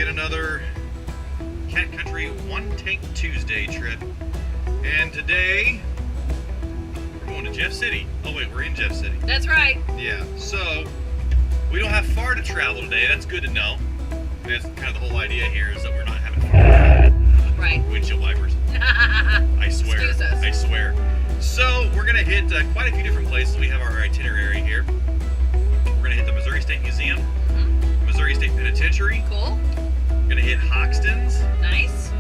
yet another Cat Country One Take Tuesday trip. And today, we're going to Jeff City. Oh wait, we're in Jeff City. That's right. Yeah, so we don't have far to travel today. That's good to know. That's kind of the whole idea here, is that we're not having far to travel. Right. Windshield wipers. I swear. Excuse us. I swear. So we're going to hit quite a few different places. We have our itinerary here. We're going to hit the Missouri State Museum, Missouri State Penitentiary. Cool. We're going to hit Hoxton's. Nice.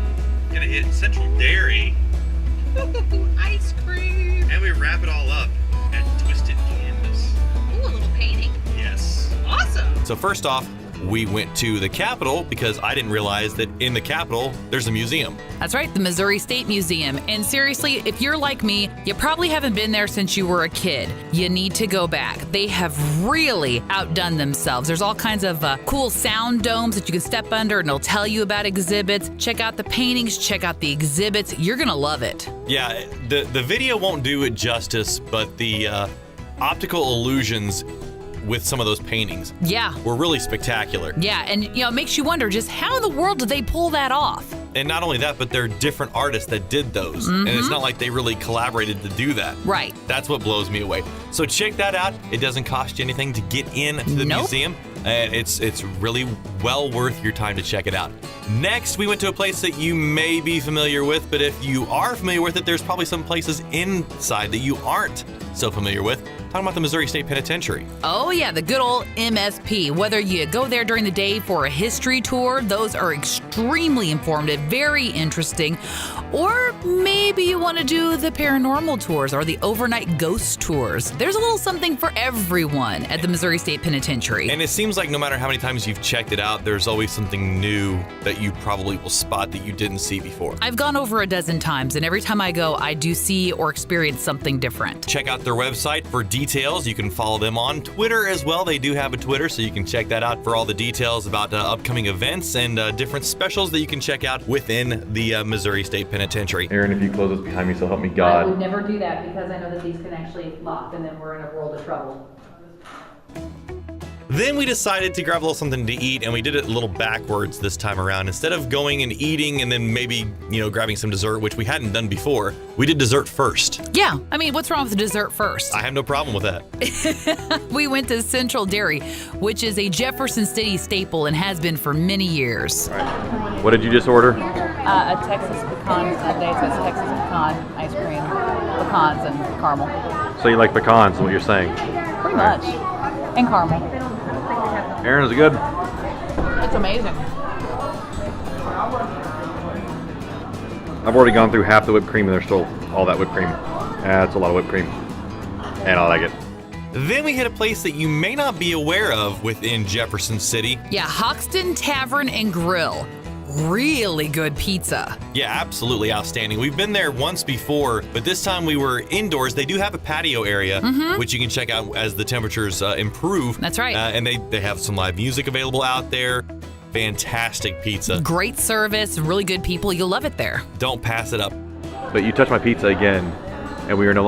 We're going to hit Central Dairy. Ice cream. And we wrap it all up at Twisted Canvas. Ooh, a little painting. Yes. Awesome. So first off, we went to the Capitol because I didn't realize that in the Capitol, there's a museum. That's right, the Missouri State Museum. And seriously, if you're like me, you probably haven't been there since you were a kid. You need to go back. They have really outdone themselves. There's all kinds of cool sound domes that you can step under and it'll tell you about exhibits. Check out the paintings, check out the exhibits. You're gonna love it. Yeah, the video won't do it justice, but the optical illusions with some of those paintings were really spectacular. Yeah, and it makes you wonder just how in the world did they pull that off? And not only that, but they're different artists that did those. And it's not like they really collaborated to do that. Right. That's what blows me away. So check that out. It doesn't cost you anything to get into the museum. And it's really well worth your time to check it out. Next, we went to a place that you may be familiar with, but if you are familiar with it, there's probably some places inside that you aren't so familiar with. Talking about the Missouri State Penitentiary. Oh yeah, the good old MSP. Whether you go there during the day for a history tour, those are extremely informative, very interesting. Or maybe you want to do the paranormal tours or the overnight ghost tours. There's a little something for everyone at the Missouri State Penitentiary. And it seems like no matter how many times you've checked it out, there's always something new that you probably will spot that you didn't see before. I've gone over a dozen times, and every time I go, I do see or experience something different. Check out their website for details. You can follow them on Twitter as well. They do have a Twitter, so you can check that out for all the details about upcoming events and different specials that you can check out within the Missouri State Penitentiary. Erin, if you close this behind me, so help me I God. would never do that because I know that these can actually lock and then we're in a world of trouble. Then we decided to grab a little something to eat, and we did it a little backwards this time around. Instead of going and eating and then maybe, grabbing some dessert, which we hadn't done before, we did dessert first. Yeah, I mean, what's wrong with the dessert first? I have no problem with that. We went to Central Dairy, which is a Jefferson City staple and has been for many years. All right. What did you just order? A Texas pecan sundae, so it's Texas pecan ice cream, pecans and caramel. So you like pecans, is what you're saying? Pretty much. And caramel. Erin, is it good? It's amazing. I've already gone through half the whipped cream and there's still all that whipped cream. That's a lot of whipped cream. And I like it. Then we hit a place that you may not be aware of within Jefferson City. Yeah, Hoxton Tavern and Grill. Really good pizza. Yeah, absolutely outstanding. We've been there once before, but this time we were indoors. They do have a patio area, which you can check out as the temperatures improve. That's right. And they have some live music available out there. Fantastic pizza. Great service, really good people. You'll love it there. Don't pass it up. But you touched my pizza again, and we are no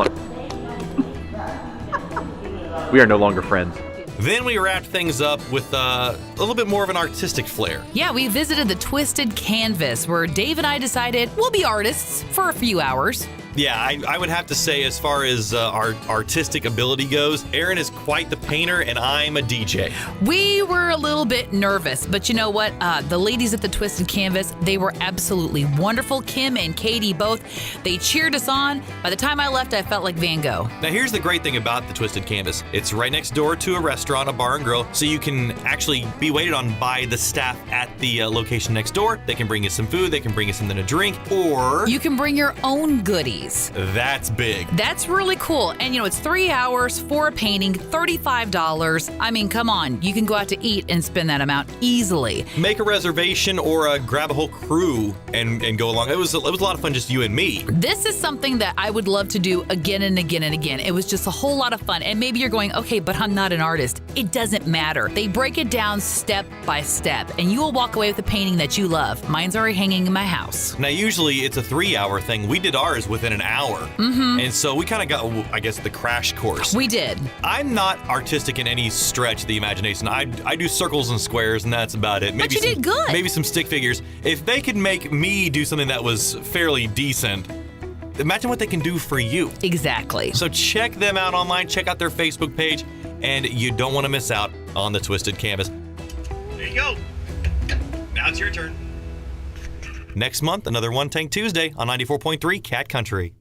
longer friends. Then we wrapped things up with a little bit more of an artistic flair. Yeah, we visited the Twisted Canvas, where Dave and I decided we'll be artists for a few hours. Yeah, I would have to say, as far as our artistic ability goes, Erin is quite the painter and I'm a DJ. We were a little bit nervous, but you know what? The ladies at the Twisted Canvas, they were absolutely wonderful. Kim and Katie both, they cheered us on. By the time I left, I felt like Van Gogh. Now here's the great thing about the Twisted Canvas. It's right next door to a restaurant, a bar and grill, so you can actually be waited on by the staff at the location next door. They can bring you some food, they can bring you something to drink, or you can bring your own goodies. That's big. That's really cool. And it's 3 hours for a painting, $35. I mean, come on, you can go out to eat and spend that amount easily. Make a reservation or grab a whole crew and go along. It was a lot of fun, just you and me. This is something that I would love to do again and again and again. It was just a whole lot of fun. And maybe you're going, okay, but I'm not an artist. It doesn't matter. They break it down step by step, and you will walk away with a painting that you love. Mine's already hanging in my house. Now, usually it's a 3-hour thing. We did ours within an hour. Mm-hmm. And so we kind of got, I guess, the crash course. We did. I'm not artistic in any stretch of the imagination. I do circles and squares, and that's about it. But you did good. Maybe some stick figures. If they could make me do something that was fairly decent, imagine what they can do for you. Exactly. So check them out online. Check out their Facebook page, and you don't want to miss out on the Twisted Canvas. There you go. Now it's your turn. Next month, another One Tank Tuesday on 94.3 Cat Country.